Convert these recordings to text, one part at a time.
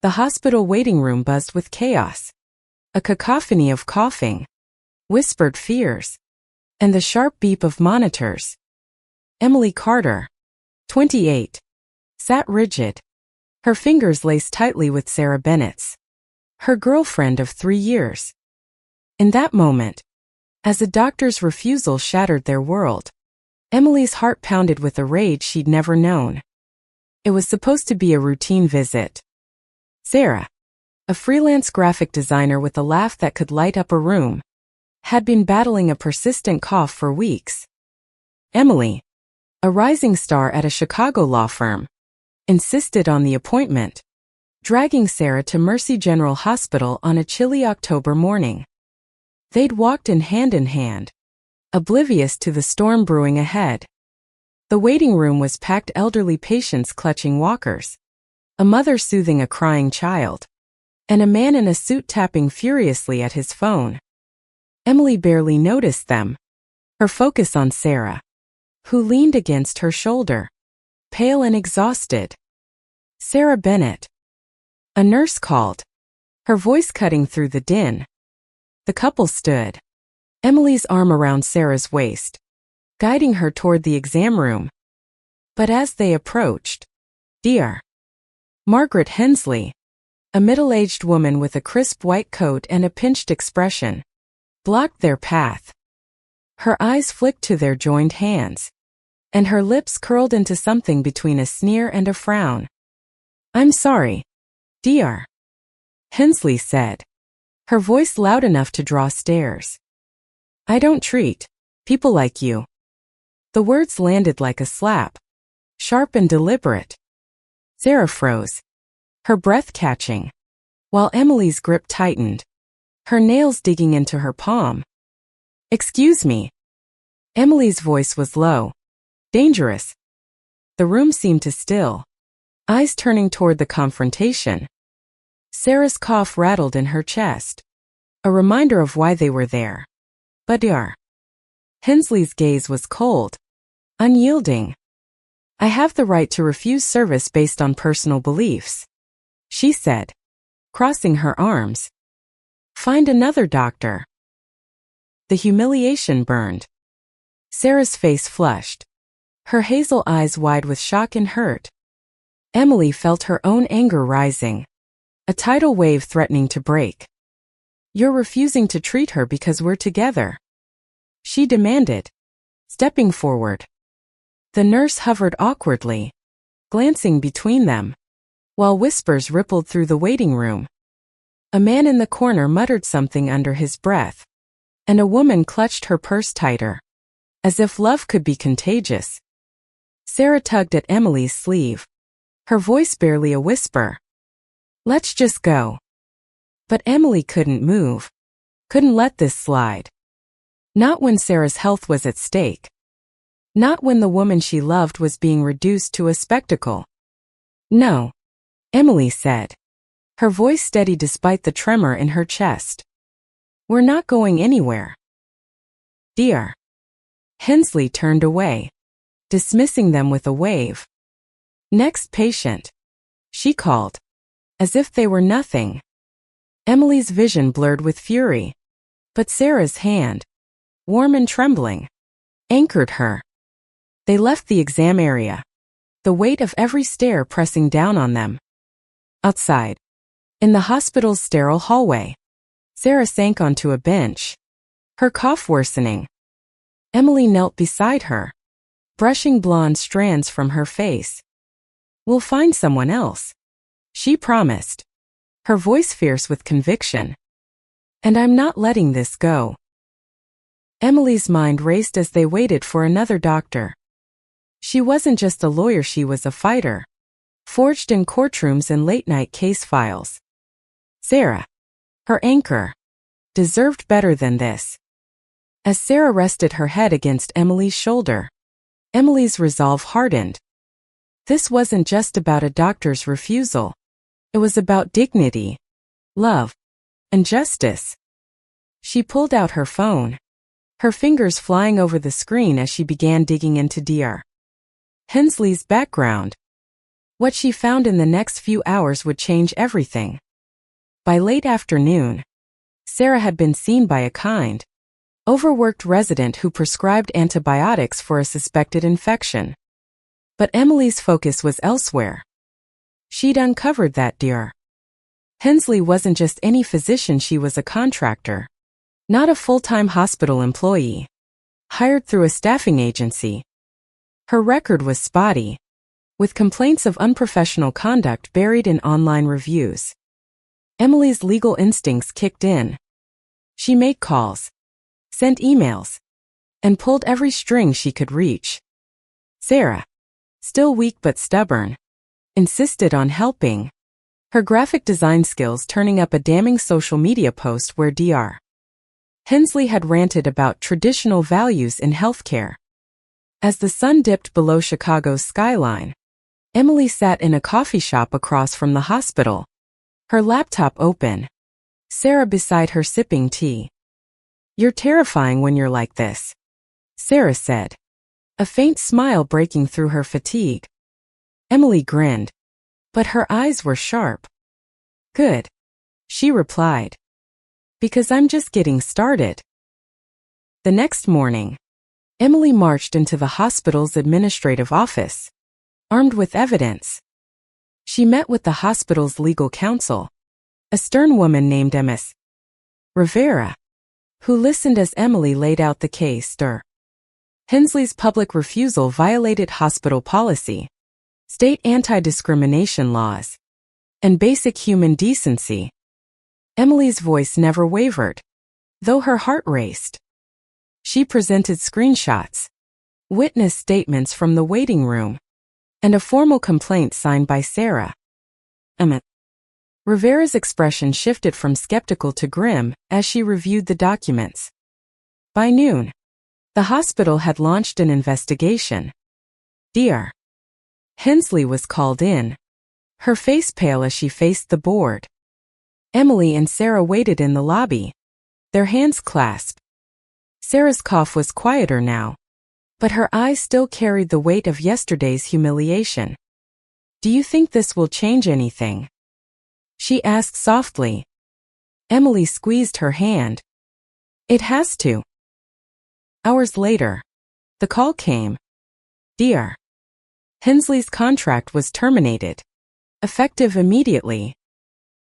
The hospital waiting room buzzed with chaos. A cacophony of coughing, whispered fears, and the sharp beep of monitors. Emily Carter, 28, sat rigid, her fingers laced tightly with Sarah Bennett's, her girlfriend of 3 years. In that moment, as a doctor's refusal shattered their world, Emily's heart pounded with a rage she'd never known. It was supposed to be a routine visit. Sarah, a freelance graphic designer with a laugh that could light up a room, had been battling a persistent cough for weeks. Emily, a rising star at a Chicago law firm, insisted on the appointment, dragging Sarah to Mercy General Hospital on a chilly October morning. They'd walked in hand, oblivious to the storm brewing ahead. The waiting room was packed, elderly patients clutching walkers, a mother soothing a crying child, and a man in a suit tapping furiously at his phone. Emily barely noticed them, her focus on Sarah, who leaned against her shoulder, pale and exhausted. Sarah Bennett. A nurse called, her voice cutting through the din. The couple stood, Emily's arm around Sarah's waist, guiding her toward the exam room. But as they approached, Dr. Margaret Hensley, a middle-aged woman with a crisp white coat and a pinched expression, blocked their path. Her eyes flicked to their joined hands, and her lips curled into something between a sneer and a frown. "I'm sorry, Dr. Hensley said, her voice loud enough to draw stares. "I don't treat people like you." The words landed like a slap, sharp and deliberate. Sarah froze, her breath catching, while Emily's grip tightened, her nails digging into her palm. "Excuse me." Emily's voice was low, dangerous. The room seemed to still, eyes turning toward the confrontation. Sarah's cough rattled in her chest, a reminder of why they were there. But Dr. Hensley's gaze was cold, unyielding. "I have the right to refuse service based on personal beliefs," she said, crossing her arms. "Find another doctor." The humiliation burned. Sarah's face flushed, her hazel eyes wide with shock and hurt. Emily felt her own anger rising, a tidal wave threatening to break. "You're refusing to treat her because we're together," she demanded, stepping forward. The nurse hovered awkwardly, glancing between them, while whispers rippled through the waiting room. A man in the corner muttered something under his breath, and a woman clutched her purse tighter, as if love could be contagious. Sarah tugged at Emily's sleeve, her voice barely a whisper. "Let's just go." But Emily couldn't move, couldn't let this slide. Not when Sarah's health was at stake. Not when the woman she loved was being reduced to a spectacle. "No," Emily said, her voice steady despite the tremor in her chest. "We're not going anywhere." Dr. Hensley turned away, dismissing them with a wave. "Next patient," she called, as if they were nothing. Emily's vision blurred with fury, but Sarah's hand, warm and trembling, anchored her. They left the exam area, the weight of every stare pressing down on them. Outside, in the hospital's sterile hallway, Sarah sank onto a bench, her cough worsening. Emily knelt beside her, brushing blonde strands from her face. "We'll find someone else," she promised, her voice fierce with conviction. "And I'm not letting this go." Emily's mind raced as they waited for another doctor. She wasn't just a lawyer, she was a fighter, forged in courtrooms and late-night case files. Sarah, her anchor, deserved better than this. As Sarah rested her head against Emily's shoulder, Emily's resolve hardened. This wasn't just about a doctor's refusal. It was about dignity, love, and justice. She pulled out her phone, her fingers flying over the screen as she began digging into Dr. Hensley's background. What she found in the next few hours would change everything. By late afternoon, Sarah had been seen by a kind, overworked resident who prescribed antibiotics for a suspected infection. But Emily's focus was elsewhere. She'd uncovered that Dr. Hensley wasn't just any physician, she was a contractor. Not a full-time hospital employee, hired through a staffing agency. Her record was spotty, with complaints of unprofessional conduct buried in online reviews. Emily's legal instincts kicked in. She made calls, sent emails, and pulled every string she could reach. Sarah, still weak but stubborn, insisted on helping. Her graphic design skills turning up a damning social media post where Dr. Hensley had ranted about traditional values in healthcare. As the sun dipped below Chicago's skyline, Emily sat in a coffee shop across from the hospital, her laptop open, Sarah beside her sipping tea. "You're terrifying when you're like this," Sarah said, a faint smile breaking through her fatigue. Emily grinned, but her eyes were sharp. "Good," she replied, "because I'm just getting started." The next morning, Emily marched into the hospital's administrative office, armed with evidence. She met with the hospital's legal counsel, a stern woman named Ms. Rivera, who listened as Emily laid out the case. Dr. Hensley's public refusal violated hospital policy, state anti-discrimination laws, and basic human decency. Emily's voice never wavered, though her heart raced. She presented screenshots, witness statements from the waiting room, and a formal complaint signed by Sarah. Rivera's expression shifted from skeptical to grim as she reviewed the documents. By noon, the hospital had launched an investigation. Dr. Hensley was called in, her face pale as she faced the board. Emily and Sarah waited in the lobby, their hands clasped. Sarah's cough was quieter now, but her eyes still carried the weight of yesterday's humiliation. "Do you think this will change anything?" she asked softly. Emily squeezed her hand. "It has to." Hours later, the call came. Dr. Hensley's contract was terminated, effective immediately.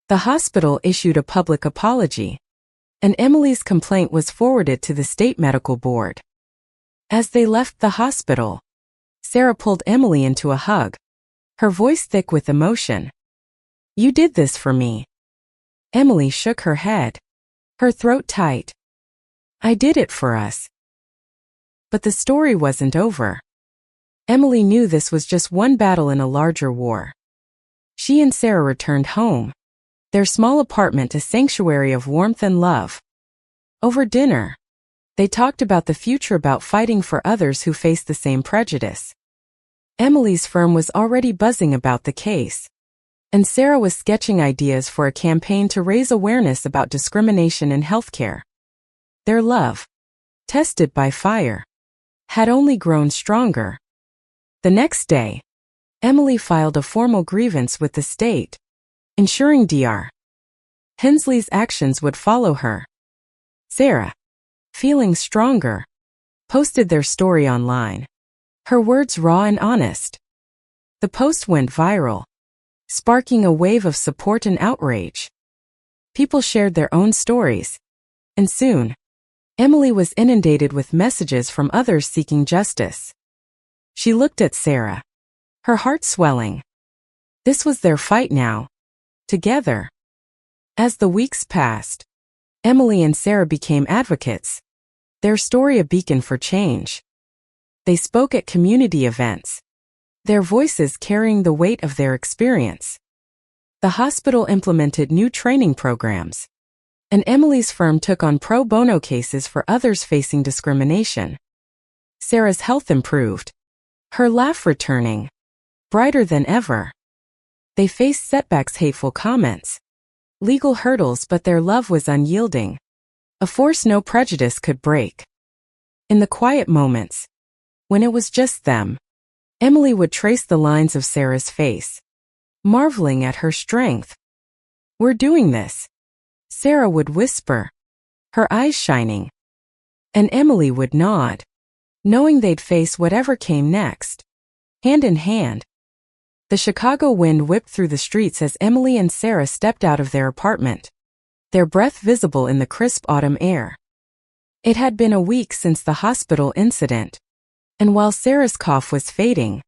The hospital issued a public apology, and Emily's complaint was forwarded to the state medical board. As they left the hospital, Sarah pulled Emily into a hug, her voice thick with emotion. "You did this for me." Emily shook her head, her throat tight. "I did it for us." But the story wasn't over. Emily knew this was just one battle in a larger war. She and Sarah returned home, their small apartment a sanctuary of warmth and love. Over dinner, they talked about the future, about fighting for others who face the same prejudice. Emily's firm was already buzzing about the case, and Sarah was sketching ideas for a campaign to raise awareness about discrimination in healthcare. Their love, tested by fire, had only grown stronger. The next day, Emily filed a formal grievance with the state, ensuring Dr. Hensley's actions would follow her. Sarah, feeling stronger, posted their story online, her words raw and honest. The post went viral, sparking a wave of support and outrage. People shared their own stories, and soon, Emily was inundated with messages from others seeking justice. She looked at Sarah, her heart swelling. This was their fight now, together. As the weeks passed, Emily and Sarah became advocates, their story a beacon for change. They spoke at community events, their voices carrying the weight of their experience. The hospital implemented new training programs, and Emily's firm took on pro bono cases for others facing discrimination. Sarah's health improved, her laugh returning, brighter than ever. They faced setbacks, hateful comments, legal hurdles, but their love was unyielding, a force no prejudice could break. In the quiet moments, when it was just them, Emily would trace the lines of Sarah's face, marveling at her strength. "We're doing this," Sarah would whisper, her eyes shining. And Emily would nod, knowing they'd face whatever came next, hand in hand. The Chicago wind whipped through the streets as Emily and Sarah stepped out of their apartment, their breath visible in the crisp autumn air. It had been a week since the hospital incident, and while Sarah's cough was fading,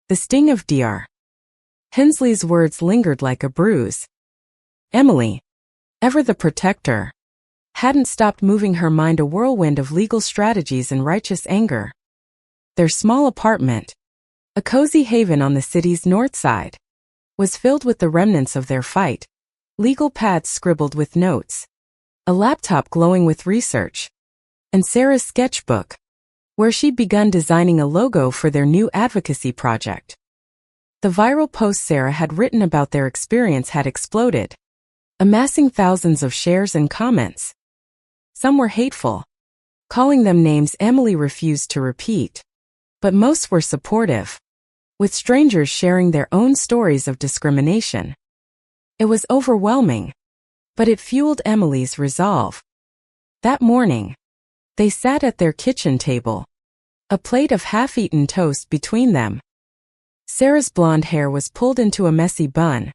the sting of Dr. Hensley's words lingered like a bruise. Emily, ever the protector, hadn't stopped moving her mind, a whirlwind of legal strategies and righteous anger. Their small apartment, a cozy haven on the city's north side, was filled with the remnants of their fight, legal pads scribbled with notes, a laptop glowing with research, and Sarah's sketchbook, where she'd begun designing a logo for their new advocacy project. The viral post Sarah had written about their experience had exploded, amassing thousands of shares and comments. Some were hateful, calling them names Emily refused to repeat, but most were supportive, with strangers sharing their own stories of discrimination. It was overwhelming, but it fueled Emily's resolve. That morning, they sat at their kitchen table, a plate of half-eaten toast between them. Sarah's blonde hair was pulled into a messy bun,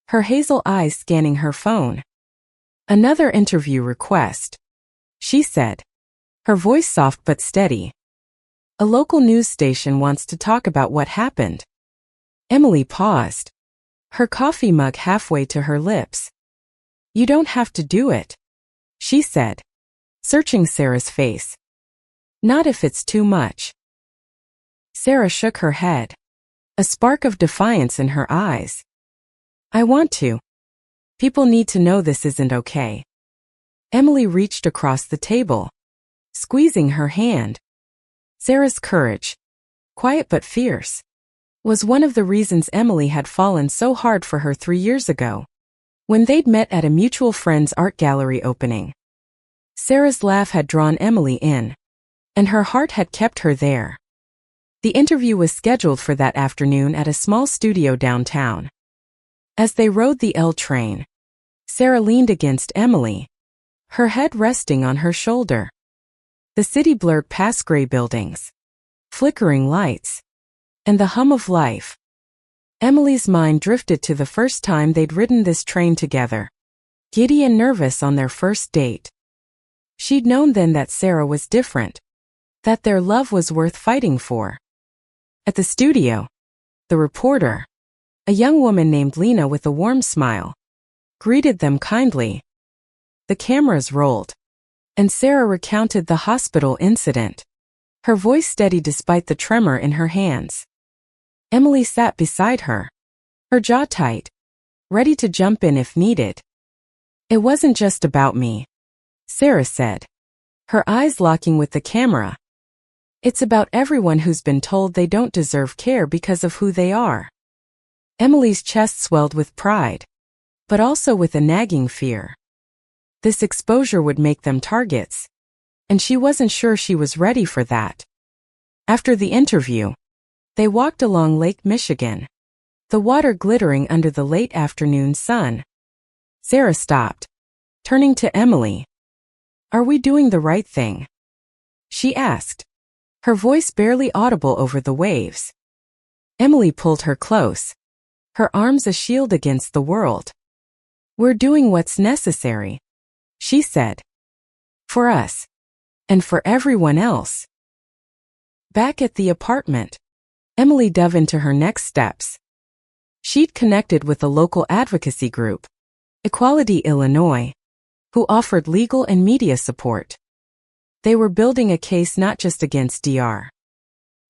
her hazel eyes scanning her phone. "Another interview request," she said, her voice soft but steady. "A local news station wants to talk about what happened." Emily paused, her coffee mug halfway to her lips. "You don't have to do it," she said, searching Sarah's face. "Not if it's too much." Sarah shook her head, a spark of defiance in her eyes. "I want to. People need to know this isn't okay." Emily reached across the table, squeezing her hand. Sarah's courage, quiet but fierce, was one of the reasons Emily had fallen so hard for her 3 years ago, when they'd met at a mutual friend's art gallery opening. Sarah's laugh had drawn Emily in, and her heart had kept her there. The interview was scheduled for that afternoon at a small studio downtown. As they rode the L train, Sarah leaned against Emily, her head resting on her shoulder. The city blurred past gray buildings, flickering lights, and the hum of life. Emily's mind drifted to the first time they'd ridden this train together, giddy and nervous on their first date. She'd known then that Sarah was different, that their love was worth fighting for. At the studio, the reporter, a young woman named Lena with a warm smile, greeted them kindly. The cameras rolled, and Sarah recounted the hospital incident, her voice steady despite the tremor in her hands. Emily sat beside her, her jaw tight, ready to jump in if needed. "It wasn't just about me," Sarah said, her eyes locking with the camera. "It's about everyone who's been told they don't deserve care because of who they are." Emily's chest swelled with pride, but also with a nagging fear. This exposure would make them targets, and she wasn't sure she was ready for that. After the interview, they walked along Lake Michigan, the water glittering under the late afternoon sun. Sarah stopped, turning to Emily. "Are we doing the right thing?" she asked, her voice barely audible over the waves. Emily pulled her close, her arms a shield against the world. "We're doing what's necessary," she said. "For us. And for everyone else." Back at the apartment, Emily dove into her next steps. She'd connected with a local advocacy group, Equality Illinois, who offered legal and media support. They were building a case not just against Dr.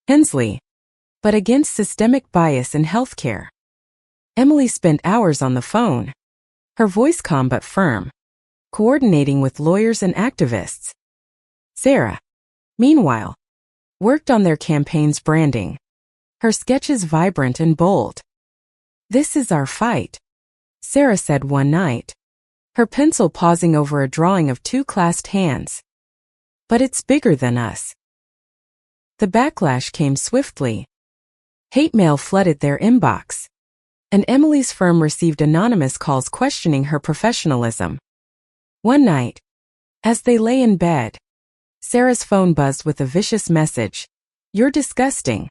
Hensley, but against systemic bias in healthcare. Emily spent hours on the phone, her voice calm but firm, coordinating with lawyers and activists. Sarah, meanwhile, worked on their campaign's branding, her sketches vibrant and bold. "This is our fight," Sarah said one night, her pencil pausing over a drawing of two clasped hands. "But it's bigger than us." The backlash came swiftly. Hate mail flooded their inbox. and Emily's firm received anonymous calls questioning her professionalism. One night, as they lay in bed, Sarah's phone buzzed with a vicious message. "You're disgusting.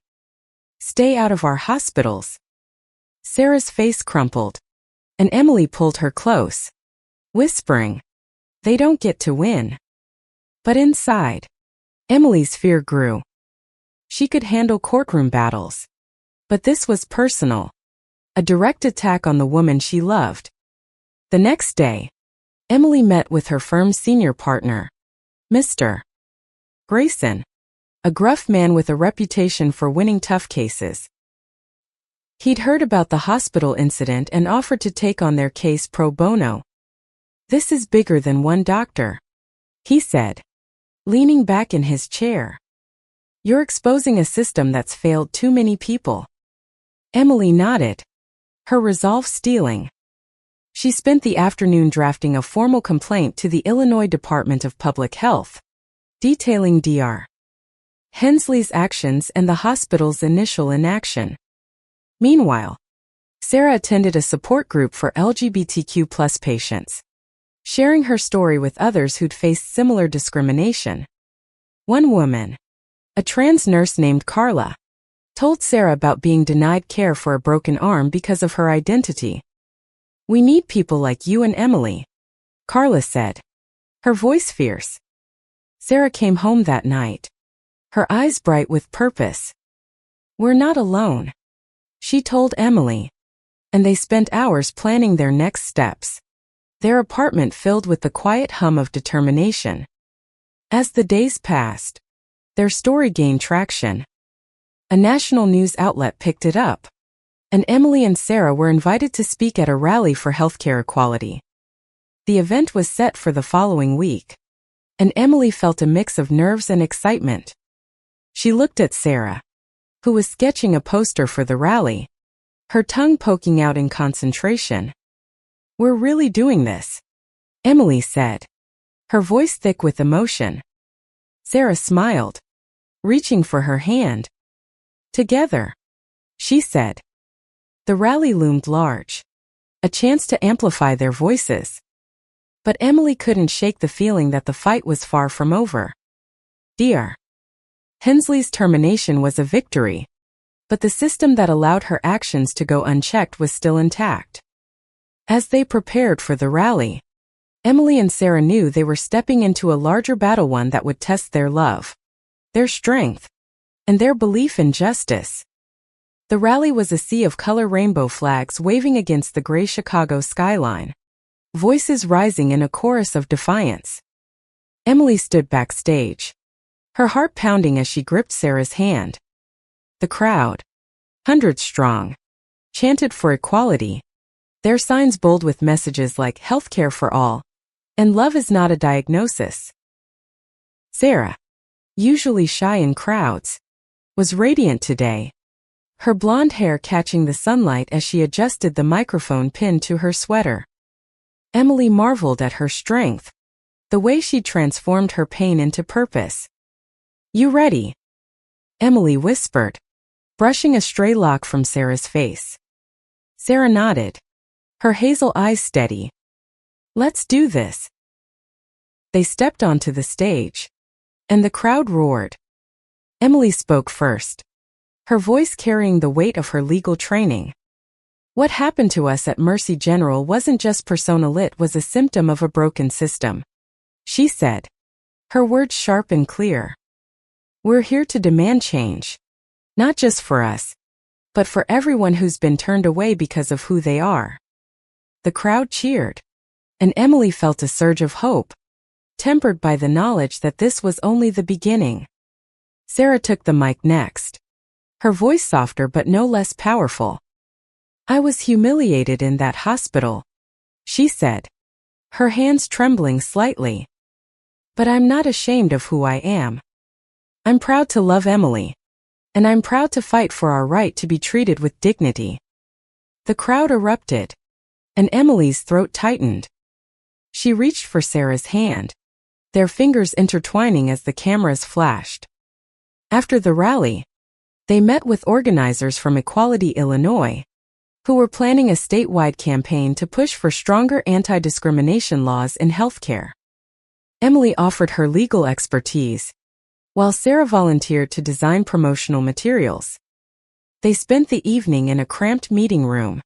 Stay out of our hospitals." Sarah's face crumpled, and Emily pulled her close, whispering, "They don't get to win." But inside, Emily's fear grew. She could handle courtroom battles, but this was personal, a direct attack on the woman she loved. The next day, Emily met with her firm's senior partner, Mr. Grayson, a gruff man with a reputation for winning tough cases. He'd heard about the hospital incident and offered to take on their case pro bono. "This is bigger than one doctor," he said, leaning back in his chair. "You're exposing a system that's failed too many people." Emily nodded, her resolve steeling. She spent the afternoon drafting a formal complaint to the Illinois Department of Public Health, detailing Dr. Hensley's actions and the hospital's initial inaction. Meanwhile, Sarah attended a support group for LGBTQ+ patients, sharing her story with others who'd faced similar discrimination. One woman, a trans nurse named Carla, told Sarah about being denied care for a broken arm because of her identity. "We need people like you and Emily," Carla said, her voice fierce. Sarah came home that night, her eyes bright with purpose. "We're not alone," she told Emily, and they spent hours planning their next steps, their apartment filled with the quiet hum of determination. As the days passed, their story gained traction. A national news outlet picked it up, and Emily and Sarah were invited to speak at a rally for healthcare equality. The event was set for the following week, and Emily felt a mix of nerves and excitement. She looked at Sarah, who was sketching a poster for the rally, her tongue poking out in concentration. "We're really doing this," Emily said, her voice thick with emotion. Sarah smiled, reaching for her hand. "Together," she said. The rally loomed large, a chance to amplify their voices. But Emily couldn't shake the feeling that the fight was far from over. Dr. Hensley's termination was a victory, but the system that allowed her actions to go unchecked was still intact. As they prepared for the rally, Emily and Sarah knew they were stepping into a larger battle, one that would test their love, their strength, and their belief in justice. The rally was a sea of color rainbow flags waving against the gray Chicago skyline, voices rising in a chorus of defiance. Emily stood backstage, her heart pounding as she gripped Sarah's hand. The crowd, hundreds strong, chanted for equality, their signs bold with messages like "Healthcare for all" and "Love is not a diagnosis." Sarah, usually shy in crowds, was radiant today, her blonde hair catching the sunlight as she adjusted the microphone pinned to her sweater. Emily marveled at her strength, the way she transformed her pain into purpose. "You ready?" Emily whispered, brushing a stray lock from Sarah's face. Sarah nodded, her hazel eyes steady. "Let's do this." They stepped onto the stage, and the crowd roared. Emily spoke first, her voice carrying the weight of her legal training. "What happened to us at Mercy General wasn't just personal, it was a symptom of a broken system," she said, her words sharp and clear. "We're here to demand change, not just for us, but for everyone who's been turned away because of who they are." The crowd cheered, and Emily felt a surge of hope, tempered by the knowledge that this was only the beginning. Sarah took the mic next, her voice softer but no less powerful. "I was humiliated in that hospital," she said, her hands trembling slightly. "But I'm not ashamed of who I am. I'm proud to love Emily, and I'm proud to fight for our right to be treated with dignity." The crowd erupted, and Emily's throat tightened. She reached for Sarah's hand, their fingers intertwining as the cameras flashed. After the rally, they met with organizers from Equality Illinois, who were planning a statewide campaign to push for stronger anti-discrimination laws in healthcare. Emily offered her legal expertise, while Sarah volunteered to design promotional materials. They spent the evening in a cramped meeting room,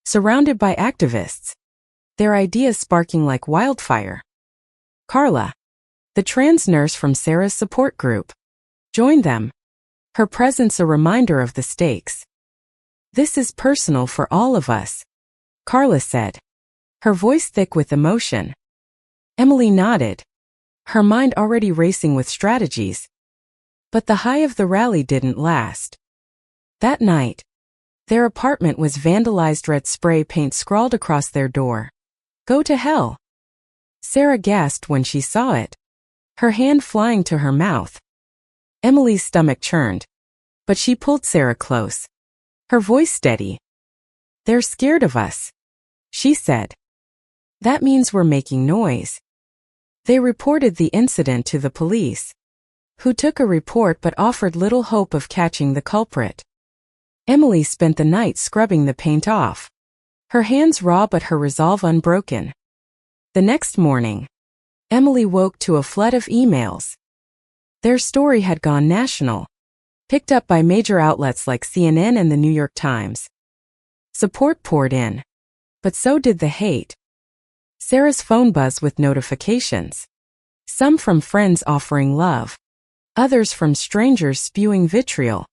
surrounded by activists, their ideas sparking like wildfire. Carla, the trans nurse from Sarah's support group, joined them, her presence a reminder of the stakes. "This is personal for all of us," Carla said, her voice thick with emotion. Emily nodded, her mind already racing with strategies. But the high of the rally didn't last. That night, their apartment was vandalized. Red spray paint scrawled across their door, "Go to hell." Sarah gasped when she saw it, her hand flying to her mouth. Emily's stomach churned, but she pulled Sarah close, her voice steady. "They're scared of us," she said. "That means we're making noise." They reported the incident to the police, who took a report but offered little hope of catching the culprit. Emily spent the night scrubbing the paint off, her hands raw but her resolve unbroken. The next morning, Emily woke to a flood of emails. Their story had gone national, picked up by major outlets like CNN and the New York Times. Support poured in, but so did the hate. Sarah's phone buzzed with notifications, some from friends offering love, others from strangers spewing vitriol.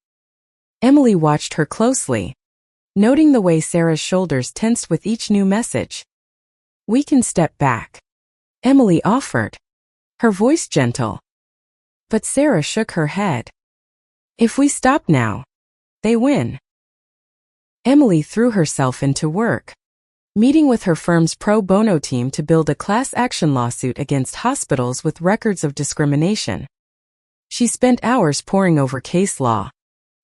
Emily watched her closely, noting the way Sarah's shoulders tensed with each new message. "We can step back," Emily offered, her voice gentle. But Sarah shook her head. "If we stop now, they win." Emily threw herself into work, meeting with her firm's pro bono team to build a class action lawsuit against hospitals with records of discrimination. She spent hours poring over case law,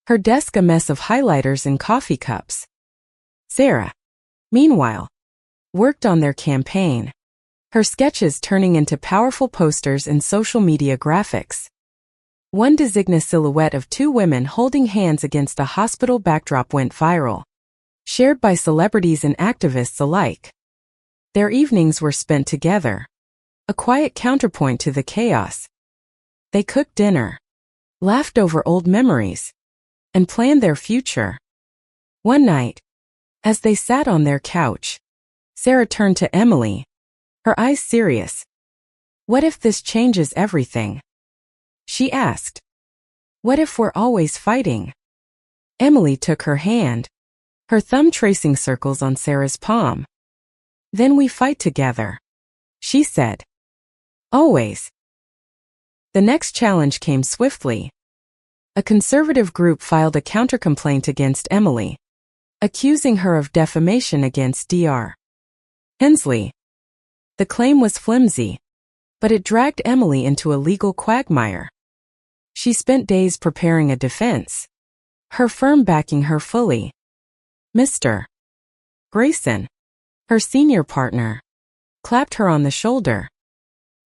her desk a mess of highlighters and coffee cups. Sarah, meanwhile, worked on their campaign, her sketches turning into powerful posters and social media graphics. One designated silhouette of two women holding hands against a hospital backdrop went viral, shared by celebrities and activists alike. Their evenings were spent together, a quiet counterpoint to the chaos. They cooked dinner, laughed over old memories, and planned their future. One night, as they sat on their couch, Sarah turned to Emily, her eyes serious. "What if this changes everything?" she asked. "What if we're always fighting?" Emily took her hand, her thumb tracing circles on Sarah's palm. "Then we fight together," she said. "Always." The next challenge came swiftly. A conservative group filed a countercomplaint against Emily, accusing her of defamation against Dr. Hensley. The claim was flimsy, but it dragged Emily into a legal quagmire. She spent days preparing a defense, her firm backing her fully. Mr. Grayson, her senior partner, clapped her on the shoulder.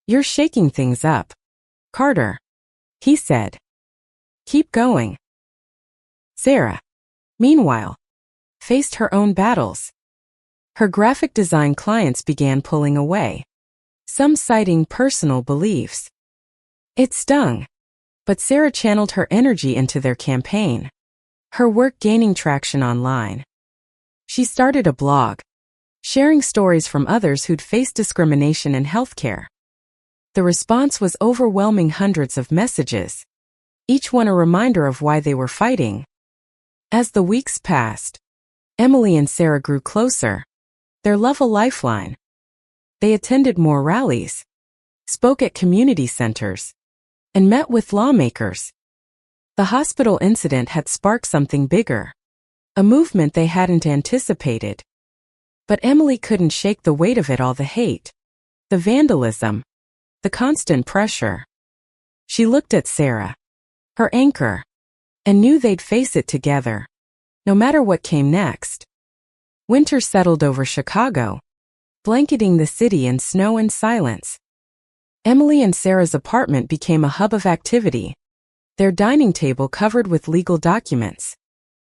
"You're shaking things up, Carter," he said. "Keep going." Sarah, meanwhile, faced her own battles. Her graphic design clients began pulling away, some citing personal beliefs. It stung, but Sarah channeled her energy into their campaign, her work gaining traction online. She started a blog, sharing stories from others who'd faced discrimination in healthcare. The response was overwhelming, hundreds of messages, each one a reminder of why they were fighting. As the weeks passed, Emily and Sarah grew closer, their love a lifeline. They attended more rallies, spoke at community centers, and met with lawmakers. The hospital incident had sparked something bigger, a movement they hadn't anticipated. But Emily couldn't shake the weight of it all, the hate, the vandalism, the constant pressure. She looked at Sarah, her anchor, and knew they'd face it together, no matter what came next. Winter settled over Chicago, blanketing the city in snow and silence. Emily and Sarah's apartment became a hub of activity, their dining table covered with legal documents,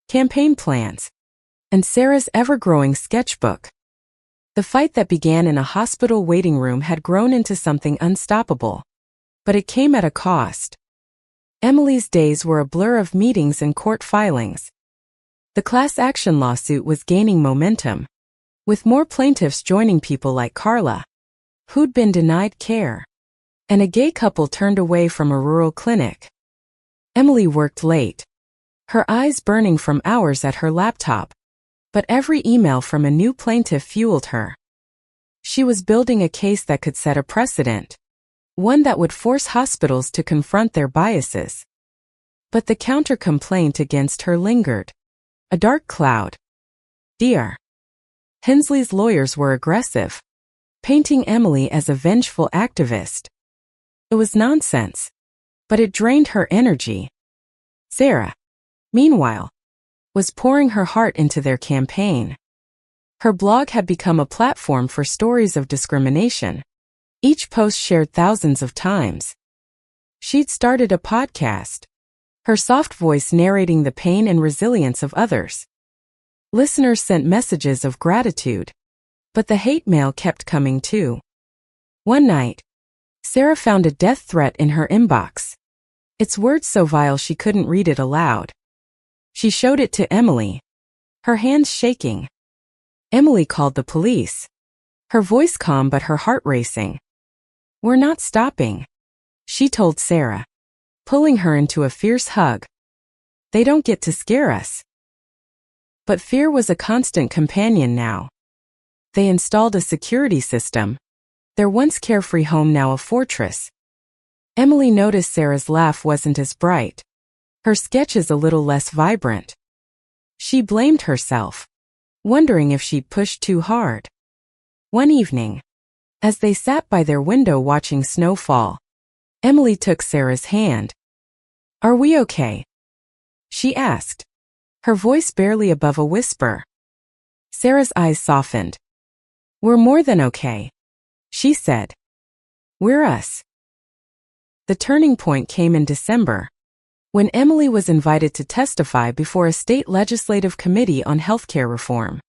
campaign plans, and Sarah's ever-growing sketchbook. The fight that began in a hospital waiting room had grown into something unstoppable. But it came at a cost. Emily's days were a blur of meetings and court filings. The class action lawsuit was gaining momentum, with more plaintiffs joining people like Carla, who'd been denied care, and a gay couple turned away from a rural clinic. Emily worked late, her eyes burning from hours at her laptop, but every email from a new plaintiff fueled her. She was building a case that could set a precedent, one that would force hospitals to confront their biases. But the counter-complaint against her lingered, a dark cloud. Dr. Hensley's lawyers were aggressive, painting Emily as a vengeful activist. It was nonsense, but it drained her energy. Sarah, meanwhile, was pouring her heart into their campaign. Her blog had become a platform for stories of discrimination, each post shared thousands of times. She'd started a podcast, her soft voice narrating the pain and resilience of others. Listeners sent messages of gratitude, but the hate mail kept coming too. One night, Sarah found a death threat in her inbox, its words so vile she couldn't read it aloud. She showed it to Emily, her hands shaking. Emily called the police, her voice calm but her heart racing. "We're not stopping," she told Sarah, pulling her into a fierce hug. "They don't get to scare us." But fear was a constant companion now. They installed a security system, their once carefree home now a fortress. Emily noticed Sarah's laugh wasn't as bright, her sketches a little less vibrant. She blamed herself, wondering if she'd pushed too hard. One evening, as they sat by their window watching snow fall, Emily took Sarah's hand. "Are we okay?" she asked, her voice barely above a whisper. Sarah's eyes softened. "We're more than okay," she said. "We're us." The turning point came in December, when Emily was invited to testify before a state legislative committee on healthcare reform.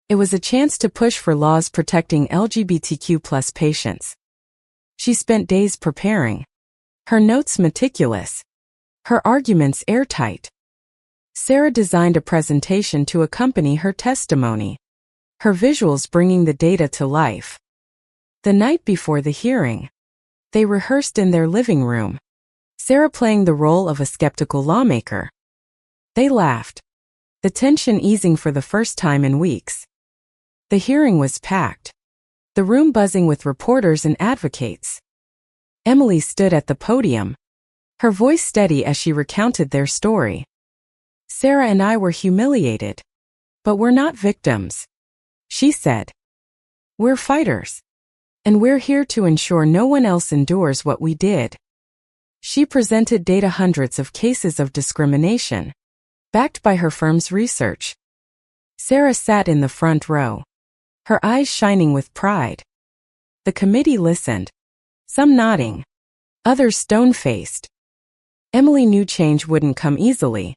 It was a chance to push for laws protecting LGBTQ+ patients. She spent days preparing, her notes meticulous, her arguments airtight. Sarah designed a presentation to accompany her testimony, her visuals bringing the data to life. The night before the hearing, they rehearsed in their living room, Sarah playing the role of a skeptical lawmaker. They laughed, the tension easing for the first time in weeks. The hearing was packed, the room buzzing with reporters and advocates. Emily stood at the podium, her voice steady as she recounted their story. "Sarah and I were humiliated, but we're not victims," she said. "We're fighters, and we're here to ensure no one else endures what we did." She presented data, hundreds of cases of discrimination, backed by her firm's research. Sarah sat in the front row, her eyes shining with pride. The committee listened, some nodding, others stone-faced. Emily knew change wouldn't come easily,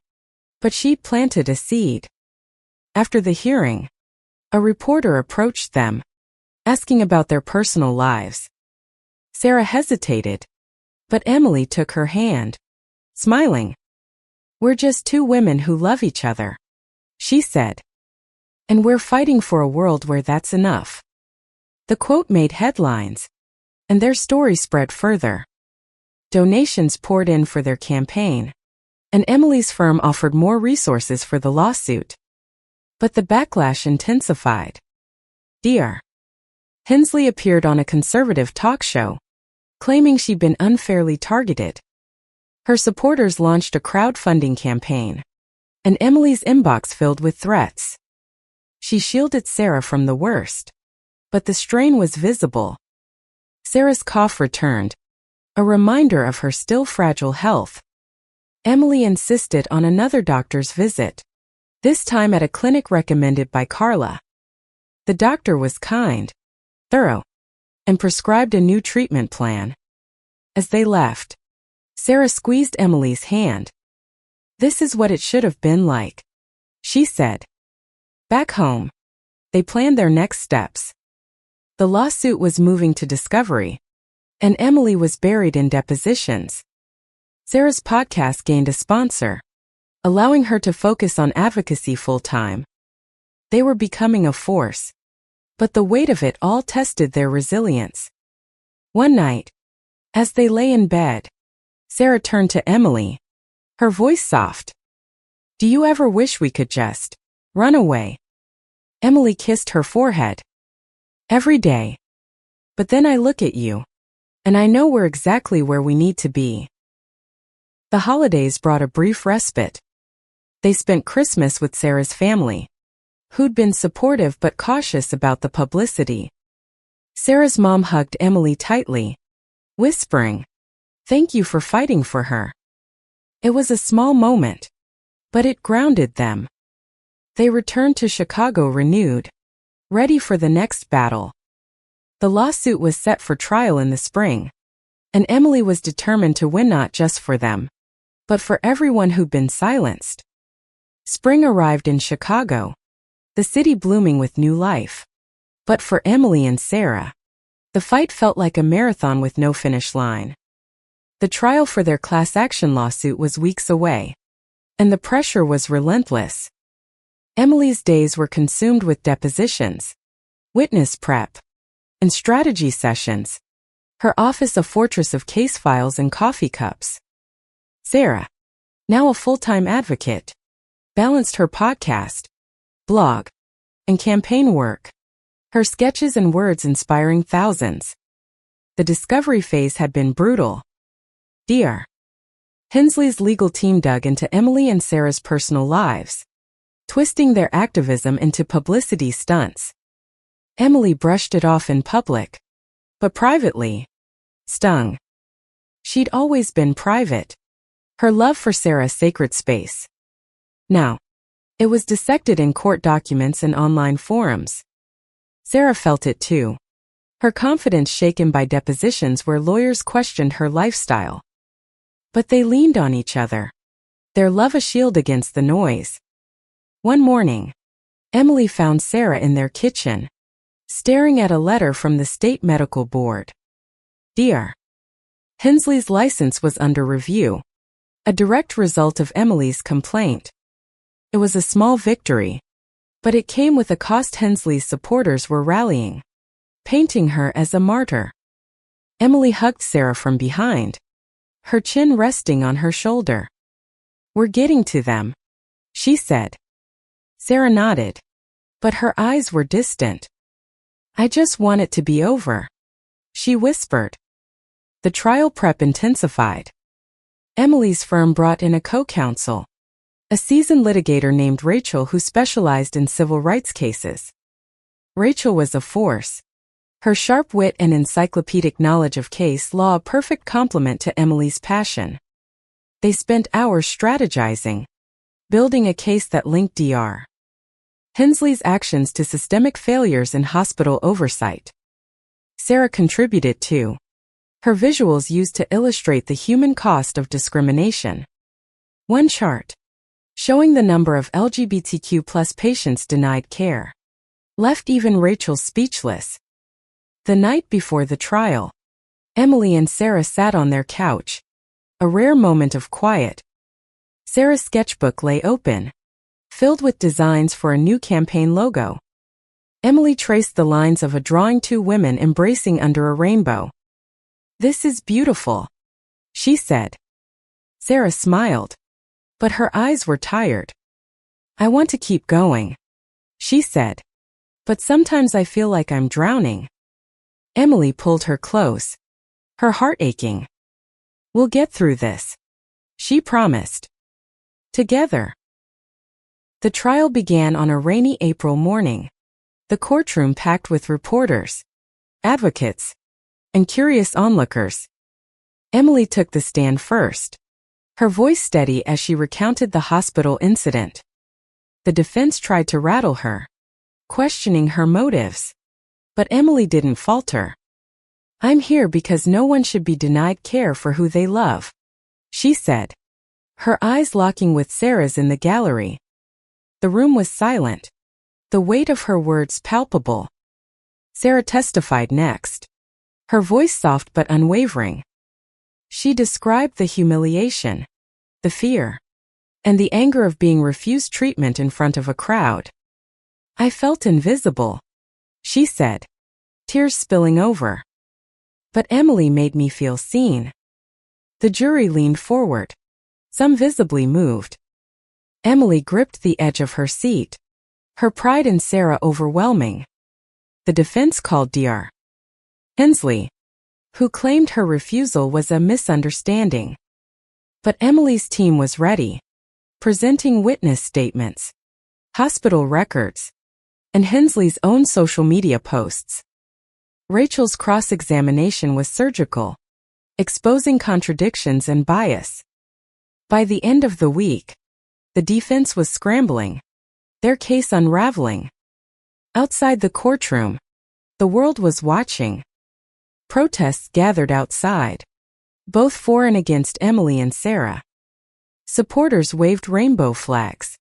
but she'd planted a seed. After the hearing, a reporter approached them, asking about their personal lives. Sarah hesitated, but Emily took her hand, smiling. "We're just two women who love each other," she said. "And we're fighting for a world where that's enough." The quote made headlines, and their story spread further. Donations poured in for their campaign, and Emily's firm offered more resources for the lawsuit. But the backlash intensified. Dr. Hensley appeared on a conservative talk show, claiming she'd been unfairly targeted. Her supporters launched a crowdfunding campaign, and Emily's inbox filled with threats. She shielded Sarah from the worst, but the strain was visible. Sarah's cough returned, a reminder of her still fragile health. Emily insisted on another doctor's visit, this time at a clinic recommended by Carla. The doctor was kind, thorough, and prescribed a new treatment plan. As they left, Sarah squeezed Emily's hand. "This is what it should have been like," she said. Back home, they planned their next steps. The lawsuit was moving to discovery, and Emily was buried in depositions. Sarah's podcast gained a sponsor, allowing her to focus on advocacy full-time. They were becoming a force, but the weight of it all tested their resilience. One night, as they lay in bed, Sarah turned to Emily, her voice soft. "Do you ever wish we could just run away?" Emily kissed her forehead. "Every day. But then I look at you, and I know we're exactly where we need to be." The holidays brought a brief respite. They spent Christmas with Sarah's family, who'd been supportive but cautious about the publicity. Sarah's mom hugged Emily tightly, whispering, "Thank you for fighting for her." It was a small moment, but it grounded them. They returned to Chicago renewed, ready for the next battle. The lawsuit was set for trial in the spring, and Emily was determined to win not just for them, but for everyone who'd been silenced. Spring arrived in Chicago, the city blooming with new life. But for Emily and Sarah, the fight felt like a marathon with no finish line. The trial for their class action lawsuit was weeks away, and the pressure was relentless. Emily's days were consumed with depositions, witness prep, and strategy sessions, her office a fortress of case files and coffee cups. Sarah, now a full-time advocate, balanced her podcast, blog, and campaign work, her sketches and words inspiring thousands. The discovery phase had been brutal. Dr. Hensley's legal team dug into Emily and Sarah's personal lives, twisting their activism into publicity stunts. Emily brushed it off in public, but privately, stung. She'd always been private, her love for Sarah's sacred space. Now, it was dissected in court documents and online forums. Sarah felt it too, her confidence shaken by depositions where lawyers questioned her lifestyle. But they leaned on each other, their love a shield against the noise. One morning, Emily found Sarah in their kitchen, staring at a letter from the state medical board. Dr. Hensley's license was under review, a direct result of Emily's complaint. It was a small victory, but it came with a cost. Hensley's supporters were rallying, painting her as a martyr. Emily hugged Sarah from behind, her chin resting on her shoulder. "We're getting to them," she said. Sarah nodded, but her eyes were distant. "I just want it to be over," she whispered. The trial prep intensified. Emily's firm brought in a co-counsel, a seasoned litigator named Rachel who specialized in civil rights cases. Rachel was a force, her sharp wit and encyclopedic knowledge of case law a perfect complement to Emily's passion. They spent hours strategizing, building a case that linked Dr. Hensley's actions to systemic failures in hospital oversight. Sarah contributed too, her visuals used to illustrate the human cost of discrimination. One chart, showing the number of LGBTQ+ patients denied care, left even Rachel speechless. The night before the trial, Emily and Sarah sat on their couch, a rare moment of quiet. Sarah's sketchbook lay open, filled with designs for a new campaign logo. Emily traced the lines of a drawing, two women embracing under a rainbow. "This is beautiful," she said. Sarah smiled, but her eyes were tired. "I want to keep going," she said, "but sometimes I feel like I'm drowning." Emily pulled her close, her heart aching. "We'll get through this," she promised. Together. The trial began on a rainy April morning, the courtroom packed with reporters, advocates, and curious onlookers. Emily took the stand first, her voice steady as she recounted the hospital incident. The defense tried to rattle her, questioning her motives. But Emily didn't falter. "I'm here because no one should be denied care for who they love," she said, her eyes locking with Sarah's in the gallery. The room was silent, the weight of her words palpable. Sarah testified next, her voice soft but unwavering. She described the humiliation, the fear, and the anger of being refused treatment in front of a crowd. "I felt invisible," she said, tears spilling over. "But Emily made me feel seen." The jury leaned forward, some visibly moved. Emily gripped the edge of her seat, her pride in Sarah overwhelming. The defense called Dr. Hensley, who claimed her refusal was a misunderstanding. But Emily's team was ready, presenting witness statements, hospital records, and Hensley's own social media posts. Rachel's cross-examination was surgical, exposing contradictions and bias. By the end of the week, the defense was scrambling, their case unraveling. Outside the courtroom, the world was watching. Protests gathered outside, both for and against Emily and Sarah. Supporters waved rainbow flags,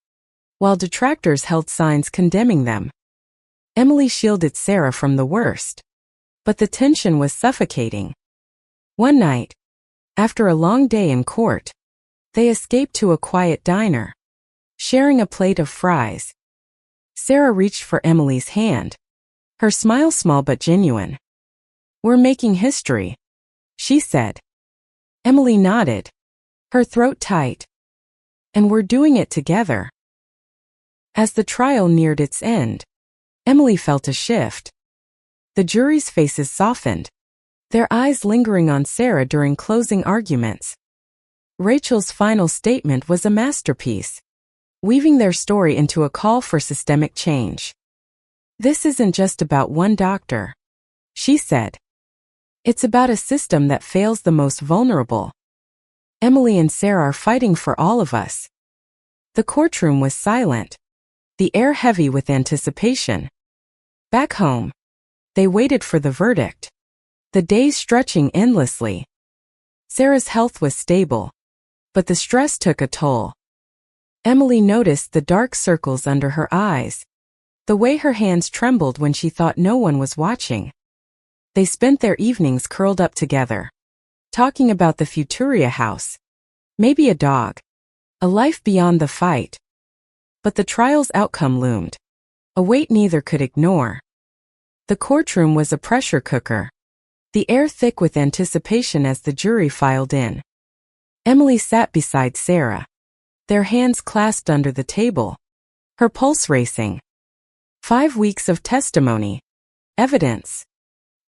while detractors held signs condemning them. Emily shielded Sarah from the worst, but the tension was suffocating. One night, after a long day in court, they escaped to a quiet diner, sharing a plate of fries. Sarah reached for Emily's hand, her smile small but genuine. "We're making history," she said. Emily nodded, her throat tight. "And we're doing it together." As the trial neared its end, Emily felt a shift. The jury's faces softened, their eyes lingering on Sarah during closing arguments. Rachel's final statement was a masterpiece, weaving their story into a call for systemic change. "This isn't just about one doctor," she said. "It's about a system that fails the most vulnerable. Emily and Sarah are fighting for all of us." The courtroom was silent, the air heavy with anticipation. Back home, they waited for the verdict, the days stretching endlessly. Sarah's health was stable, but the stress took a toll. Emily noticed the dark circles under her eyes, the way her hands trembled when she thought no one was watching. They spent their evenings curled up together, talking about the Futuria house, maybe a dog, a life beyond the fight. But the trial's outcome loomed, a weight neither could ignore. The courtroom was a pressure cooker, the air thick with anticipation as the jury filed in. Emily sat beside Sarah, their hands clasped under the table, her pulse racing. 5 weeks of testimony, evidence,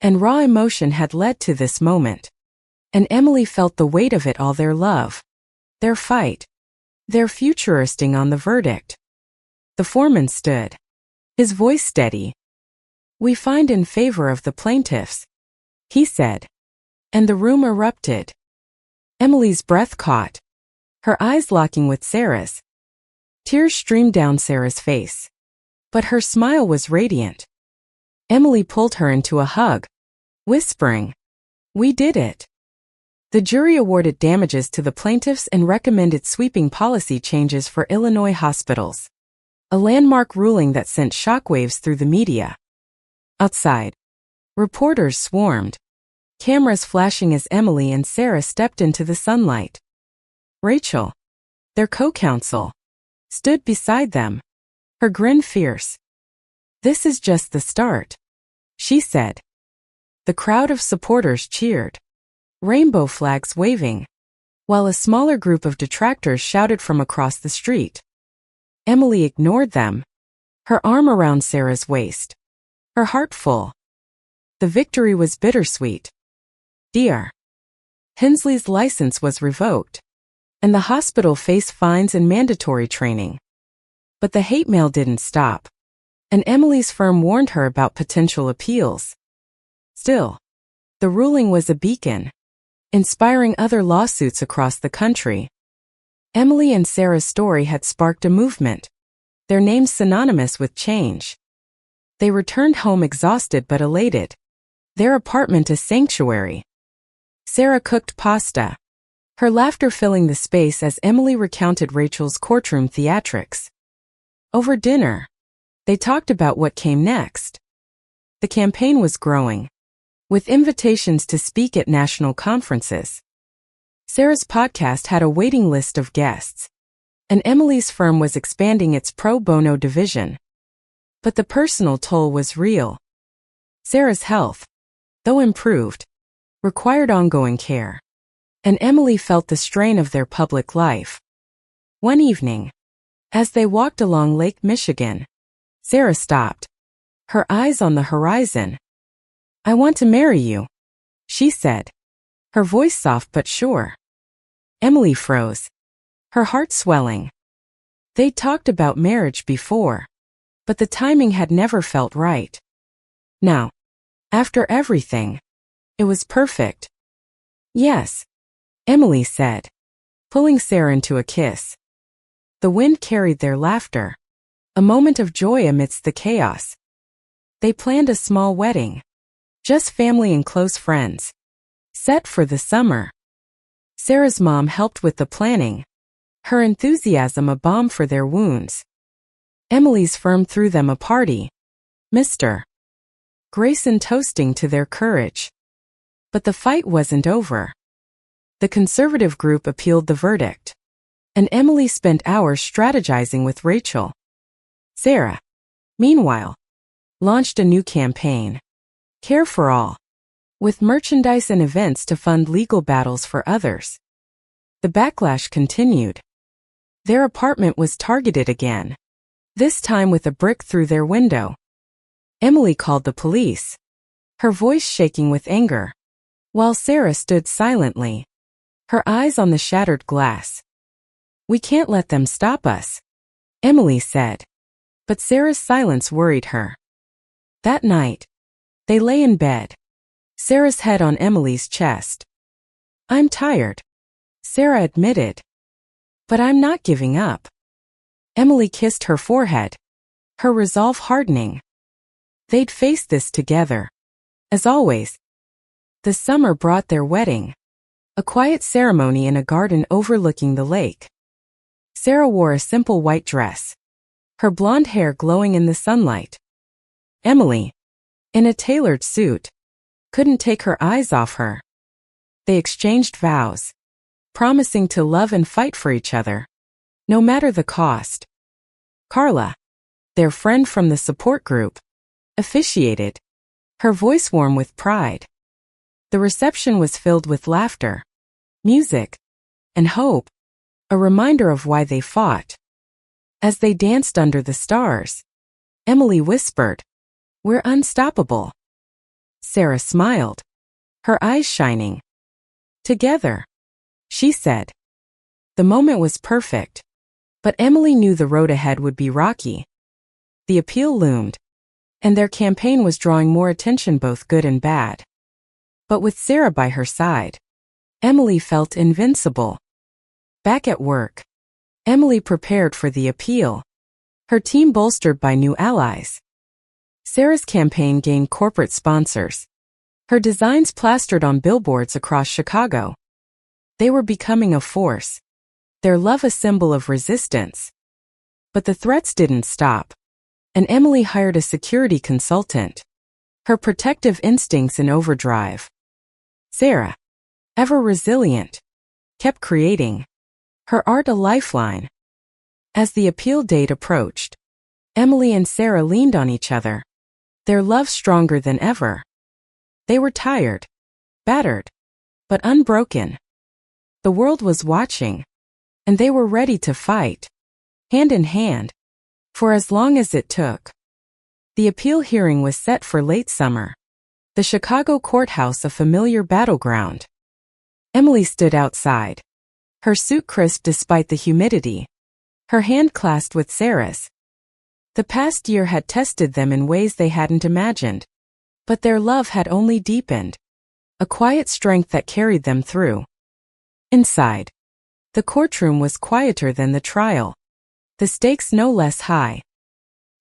and raw emotion had led to this moment. And Emily felt the weight of it all, their love, their fight, their future resting on the verdict. The foreman stood, his voice steady. "We find in favor of the plaintiffs," he said, and the room erupted. Emily's breath caught, her eyes locking with Sarah's. Tears streamed down Sarah's face, but her smile was radiant. Emily pulled her into a hug, whispering, "We did it." The jury awarded damages to the plaintiffs and recommended sweeping policy changes for Illinois hospitals, a landmark ruling that sent shockwaves through the media. Outside, reporters swarmed, cameras flashing as Emily and Sarah stepped into the sunlight. Rachel, their co-counsel, stood beside them, her grin fierce. "This is just the start," she said. The crowd of supporters cheered, rainbow flags waving, while a smaller group of detractors shouted from across the street. Emily ignored them, her arm around Sarah's waist, her heart full. The victory was bittersweet. Dr. Hensley's license was revoked, and the hospital faced fines and mandatory training. But the hate mail didn't stop, and Emily's firm warned her about potential appeals. Still, the ruling was a beacon, inspiring other lawsuits across the country. Emily and Sarah's story had sparked a movement, their names synonymous with change. They returned home exhausted but elated, their apartment a sanctuary. Sarah cooked pasta, her laughter filling the space as Emily recounted Rachel's courtroom theatrics. Over dinner, They talked about what came next. The campaign was growing, with invitations to speak at national conferences. Sarah's podcast had a waiting list of guests, and Emily's firm was expanding its pro bono division. But the personal toll was real. Sarah's health, though improved, required ongoing care, and Emily felt the strain of their public life. One evening, as they walked along Lake Michigan, Sarah stopped, her eyes on the horizon. "I want to marry you," she said, her voice soft but sure. Emily froze, her heart swelling. They'd talked about marriage before, but the timing had never felt right. Now, after everything, it was perfect. "Yes," Emily said, pulling Sarah into a kiss. The wind carried their laughter, a moment of joy amidst the chaos. They planned a small wedding, just family and close friends, set for the summer. Sarah's mom helped with the planning, her enthusiasm a balm for their wounds. Emily's firm threw them a party, Mr. Grayson toasting to their courage. But the fight wasn't over. The conservative group appealed the verdict, and Emily spent hours strategizing with Rachel. Sarah, meanwhile, launched a new campaign, Care for All, with merchandise and events to fund legal battles for others. The backlash continued. Their apartment was targeted again, this time with a brick through their window. Emily called the police, her voice shaking with anger, while Sarah stood silently, her eyes on the shattered glass. "We can't let them stop us," Emily said, but Sarah's silence worried her. That night, they lay in bed, Sarah's head on Emily's chest. "I'm tired," Sarah admitted, "but I'm not giving up." Emily kissed her forehead, her resolve hardening. They'd face this together. As always, the summer brought their wedding, a quiet ceremony in a garden overlooking the lake. Sarah wore a simple white dress, her blonde hair glowing in the sunlight. Emily, in a tailored suit, couldn't take her eyes off her. They exchanged vows, promising to love and fight for each other, no matter the cost. Carla, their friend from the support group, officiated, her voice warm with pride. The reception was filled with laughter, music, and hope, a reminder of why they fought. As they danced under the stars, Emily whispered, "We're unstoppable." Sarah smiled, her eyes shining. "Together," she said. The moment was perfect, but Emily knew the road ahead would be rocky. The appeal loomed, and their campaign was drawing more attention, both good and bad. But with Sarah by her side, Emily felt invincible. Back at work, Emily prepared for the appeal, her team bolstered by new allies. Sarah's campaign gained corporate sponsors, her designs plastered on billboards across Chicago. They were becoming a force, their love a symbol of resistance. But the threats didn't stop, and Emily hired a security consultant, her protective instincts in overdrive. Sarah, ever resilient, kept creating, her art a lifeline. As the appeal date approached, Emily and Sarah leaned on each other, their love stronger than ever. They were tired, battered, but unbroken. The world was watching, and they were ready to fight, hand in hand, for as long as it took. The appeal hearing was set for late summer, the Chicago courthouse a familiar battleground. Emily stood outside, her suit crisp despite the humidity, her hand clasped with Sarah's. The past year had tested them in ways they hadn't imagined, but their love had only deepened, a quiet strength that carried them through. Inside, the courtroom was quieter than the trial, the stakes no less high.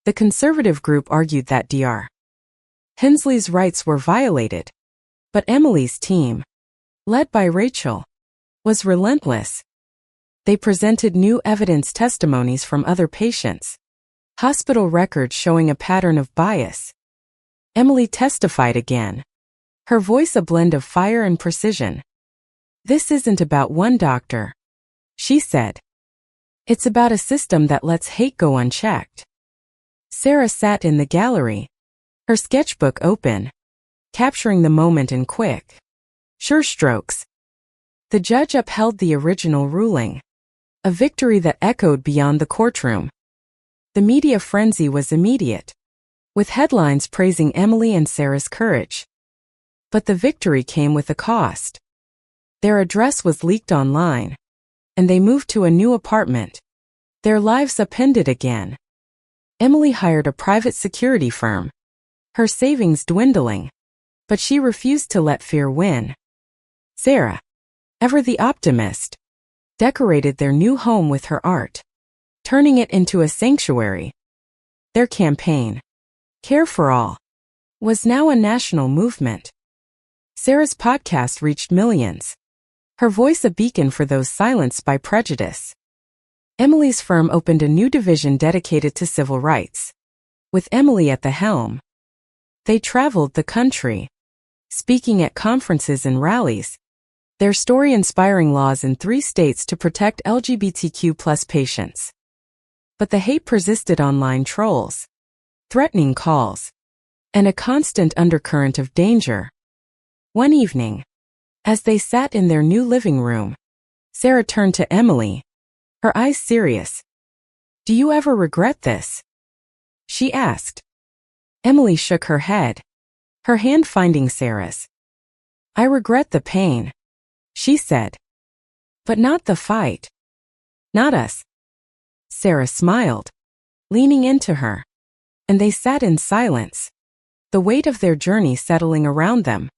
The conservative group argued that Dr. Hensley's rights were violated, but Emily's team, led by Rachel, was relentless. They presented new evidence, testimonies from other patients, Hospital records showing a pattern of bias. Emily testified again, her voice a blend of fire and precision. This isn't about one doctor, she said. It's about a system that lets hate go unchecked. Sarah sat in the gallery, her sketchbook open, capturing the moment in quick, sure strokes. The judge upheld the original ruling, a victory that echoed beyond the courtroom. The media frenzy was immediate, with headlines praising Emily and Sarah's courage. But the victory came with a cost. Their address was leaked online, and they moved to a new apartment, their lives upended again. Emily hired a private security firm, her savings dwindling, but she refused to let fear win. Sarah, ever the optimist, decorated their new home with her art, turning it into a sanctuary. Their campaign, Care for All, was now a national movement. Sarah's podcast reached millions, her voice a beacon for those silenced by prejudice. Emily's firm opened a new division dedicated to civil rights, with Emily at the helm. They traveled the country, speaking at conferences and rallies, their story inspiring laws in 3 states to protect LGBTQ+ patients. But the hate persisted: online trolls, threatening calls, and a constant undercurrent of danger. One evening, as they sat in their new living room, Sarah turned to Emily, her eyes serious. "Do you ever regret this?" she asked. Emily shook her head, her hand finding Sarah's. "I regret the pain," she said. "But not the fight. Not us." Sarah smiled, leaning into her, and they sat in silence, the weight of their journey settling around them.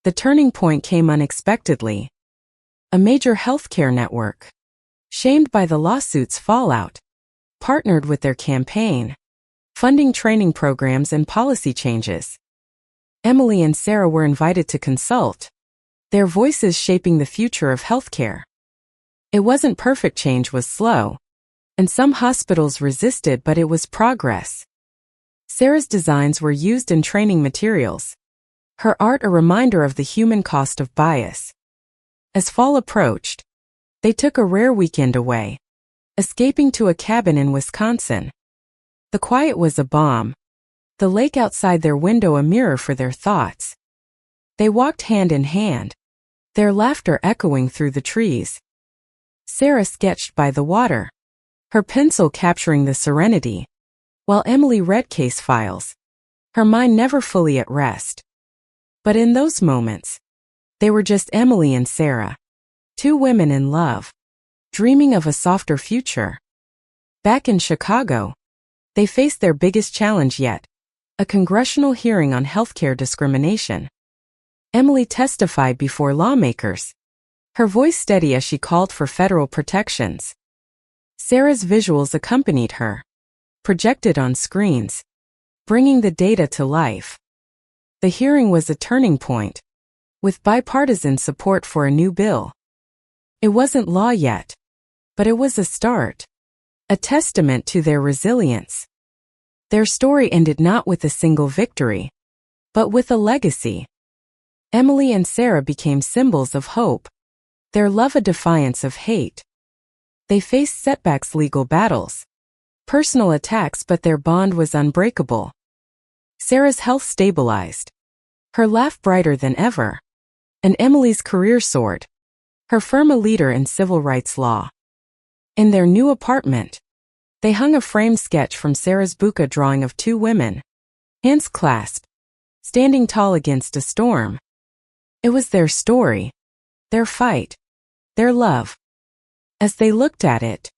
The turning point came unexpectedly. A major healthcare network, shamed by the lawsuit's fallout, partnered with their campaign, funding training programs and policy changes. Emily and Sarah were invited to consult, their voices shaping the future of healthcare. It wasn't perfect. Change was slow, and some hospitals resisted, but it was progress. Sarah's designs were used in training materials, her art a reminder of the human cost of bias. As fall approached, they took a rare weekend away, escaping to a cabin in Wisconsin. The quiet was a balm, the lake outside their window a mirror for their thoughts. They walked hand in hand, their laughter echoing through the trees. Sarah sketched by the water, her pencil capturing the serenity, while Emily read case files, her mind never fully at rest. But in those moments, they were just Emily and Sarah, 2 women in love, dreaming of a softer future. Back in Chicago, they faced their biggest challenge yet, a congressional hearing on healthcare discrimination. Emily testified before lawmakers, her voice steady as she called for federal protections. Sarah's visuals accompanied her, projected on screens, bringing the data to life. The hearing was a turning point, with bipartisan support for a new bill. It wasn't law yet, but it was a start, a testament to their resilience. Their story ended not with a single victory, but with a legacy. Emily and Sarah became symbols of hope, their love a defiance of hate. They faced setbacks, legal battles, personal attacks, but their bond was unbreakable. Sarah's health stabilized, her laugh brighter than ever, and Emily's career soared, her firm a leader in civil rights law. In their new apartment, they hung a framed sketch from Sarah's book, a drawing of 2 women, hands clasped, standing tall against a storm. It was their story, their fight, their love. As they looked at it,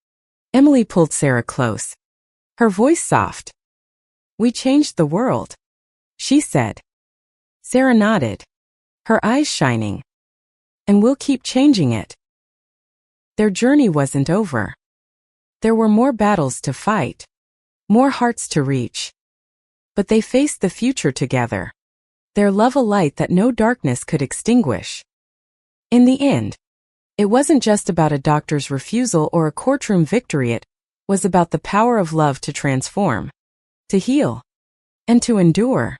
Emily pulled Sarah close, her voice soft. "We changed the world," she said. Sarah nodded, her eyes shining. "And we'll keep changing it." Their journey wasn't over. There were more battles to fight, more hearts to reach. But they faced the future together, their love a light that no darkness could extinguish. In the end, it wasn't just about a doctor's refusal or a courtroom victory. It was about the power of love to transform, to heal, and to endure.